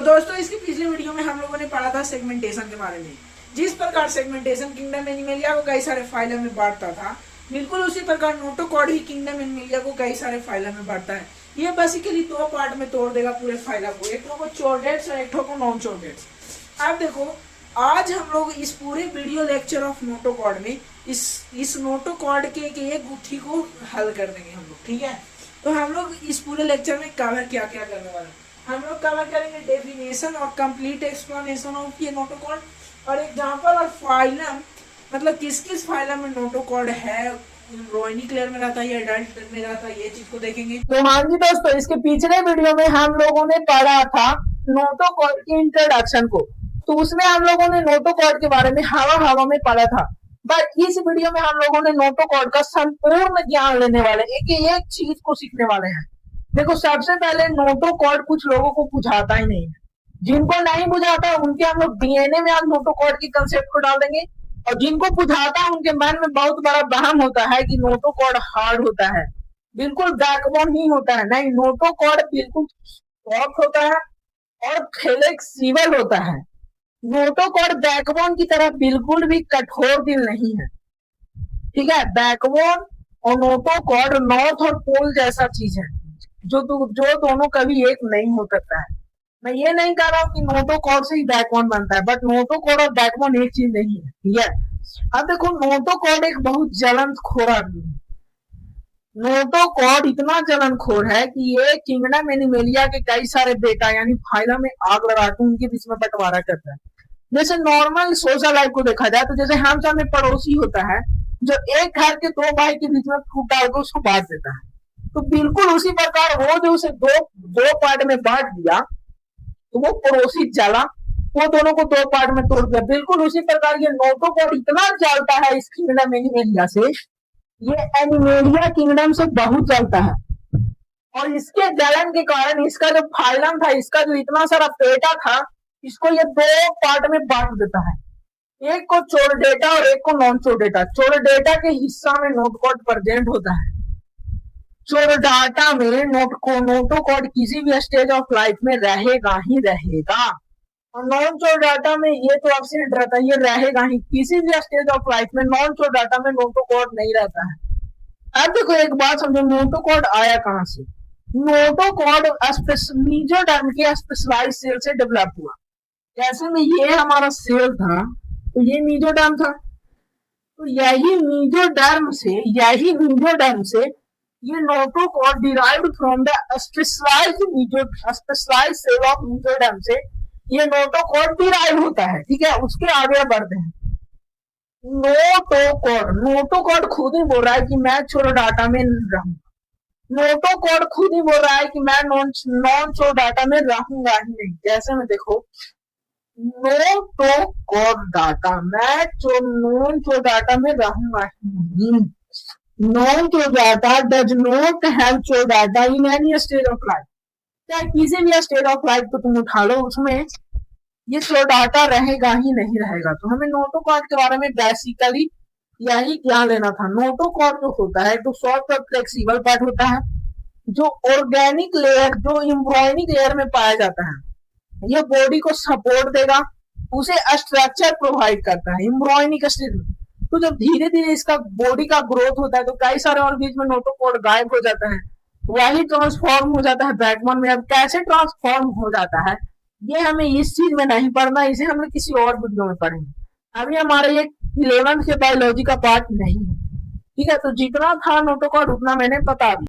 दोस्तों इसकी पिछली वीडियो में हम लोगों ने पढ़ा था सेगमेंटेशन के बारे में। जिस प्रकार सेगमेंटेशन किंगडम एनिमेलिया को कई सारे फाइलम में बांटता था, बिल्कुल उसी प्रकार नोटोकॉड भी किंगडम एनिमेलिया को कई सारे फाइलम में बांटता है। ये बेसिकली दो पार्ट में तोड़ देगा पूरे फाइलम को, एक को चोरडेट्स और एक को नॉन चोरडेट्स। अब देखो, आज हम लोग इस पूरे वीडियो लेक्चर ऑफ नोटोकॉड में इस नोटोकॉड के एक गुत्थी को हल कर देंगे हम लोग, ठीक है। तो हम लोग इस पूरे लेक्चर में कवर क्या क्या करने वाले हैं, हम लोग कवर करेंगे डेफिनेशन और कंप्लीट एक्सप्लेनेशन ऑफ ये नोटोकॉड और एग्जांपल और फाइलम, मतलब किस किस फाइलम में नोटोकॉड है, रोहिणी क्लियर में रहता है या एडल्ट में रहता है, ये चीज को देखेंगे। तो हाँ जी दोस्तों, इसके पिछले वीडियो में हम लोगों ने पढ़ा था नोटोकॉड के इंट्रोडक्शन को। तो उसमें हम लोगों ने नोटोकॉड के बारे में हवा में पढ़ा था। बट इस वीडियो में हम लोगों ने नोटोकॉड का संपूर्ण ज्ञान लेने वाले, एक चीज को सीखने वाले हैं। देखो, सबसे पहले नोटोकॉड कुछ लोगों को बुझाता ही नहीं है। जिनको नहीं बुझाता उनके हम लोग डीएनए में आज नोटोकॉड की कंसेप्ट को डाल देंगे, और जिनको बुझाता है उनके मन में बहुत बड़ा वहम होता है कि नोटोकॉड हार्ड होता है, बिल्कुल बैकबोन ही होता है। नहीं, नोटोकॉड बिल्कुल सॉफ्ट होता है और फ्लेक्सिबल होता है। नोटोकॉड बैकबोन की तरह बिल्कुल भी कठोर दिल नहीं है, ठीक है। बैकबोन और नोटोकॉड नॉर्थ और पोल जैसा चीज है, जो दोनों कभी एक नहीं हो सकता है। मैं ये नहीं कह रहा हूँ कि नोटोकॉड से ही बैकबोन बनता है, बट नोटोकॉड और बैकबोन एक चीज नहीं है, ठीक है। अब देखो, नोटोकॉड एक बहुत जलनखोर आदमी है। नोटोकॉड इतना जलनखोर है कि ये किंगडम एनिमेलिया के कई सारे बेटा यानी फाइलम में आग लगा के उनके बीच में बंटवारा करता है। जैसे नॉर्मल सोशल लाइफ को देखा जाए तो जैसे हम सब में पड़ोसी होता है जो एक घर के दो भाई के बीच में फूट डाल के उसको बांट देता है, तो बिल्कुल उसी प्रकार वो जो उसे दो पार्ट में बांट दिया तो वो पड़ोसी जला, वो दोनों को दो पार्ट में तोड़ दिया। बिल्कुल उसी प्रकार ये नोटोकॉड इतना जलता है इस किंगडम एनिमेलिया से, ये एनिमेलिया किंगडम से बहुत जलता है। और इसके जलन के कारण इसका जो फाइलम था, इसका जो इतना सारा पेटा था, इसको ये दो पार्ट में बांट देता है। एक को चोरडेटा और एक को नॉन चोरडेटा। चोरडेटा के हिस्सा में नोटोकॉड प्रेजेंट होता है। चोरडाटा में नोटोकॉड किसी भी स्टेज ऑफ लाइफ में रहेगा ही रहेगा, और नॉन चोरडाटा में ये तो एब्सेंट रहता है, ये रहेगा ही। किसी भी स्टेज ऑफ लाइफ में नॉन चोरडाटा में नोटोकॉड नहीं रहता है। अब देखो, एक बात समझो, नोटोकॉड आया कहां से। नोटोकॉड मीजोडर्म के स्पेशलाइज्ड सेल से डेवलप हुआ। जैसे में ये हमारा सेल था तो ये मीजोडर्म था, तो यही मीजोडर्म से ये notochord derived from the specialised cell of mesoderm से ये नोटोकॉड डिराइव होता है, ठीक है। उसके आगे बढ़ते हैं। नोटोकॉड खुद ही बोल रहा है कि मैं चोरडाटा में रहूंगा। नोटोकॉड खुद ही बोल रहा है कि मैं नॉन चोरडाटा में रहूंगा ही नहीं। जैसे में देखो, नोटोकॉड डाटा मैं नॉन चोरडाटा में रहूंगा ही नहीं। Non chordata does not have chordata in any stage of life. चाहे किसी भी स्टेज ऑफ लाइफ को तुम उठा लो, उसमें ये चोरडाटा रहेगा ही नहीं रहेगा। तो हमें नोटोकॉड के बारे में बेसिकली यही ज्ञान लेना था। नोटोकॉड जो होता है तो सॉफ्ट और फ्लेक्सिबल पार्ट होता है, जो ऑर्गेनिक लेयर, जो एम्ब्रॉयनिक लेयर में पाया जाता है। ये बॉडी को सपोर्ट देगा, उसे स्ट्रक्चर प्रोवाइड करता है एम्ब्रॉयनिक स्टेज में। तो जब धीरे धीरे इसका बॉडी का ग्रोथ होता है तो कई सारे और बीच में नोटोकॉड गायब हो जाता है, वही ट्रांसफॉर्म हो जाता है बैकबोन में। अब कैसे ट्रांसफॉर्म हो जाता है ये हमें इस चीज में नहीं पढ़ना, इसे हम किसी और वीडियो में पढ़ेंगे। अभी हमारे ये 11th के बायोलॉजी का पार्ट नहीं है, ठीक है। तो जितना था नोटोकॉड उतना मैंने बता दिया।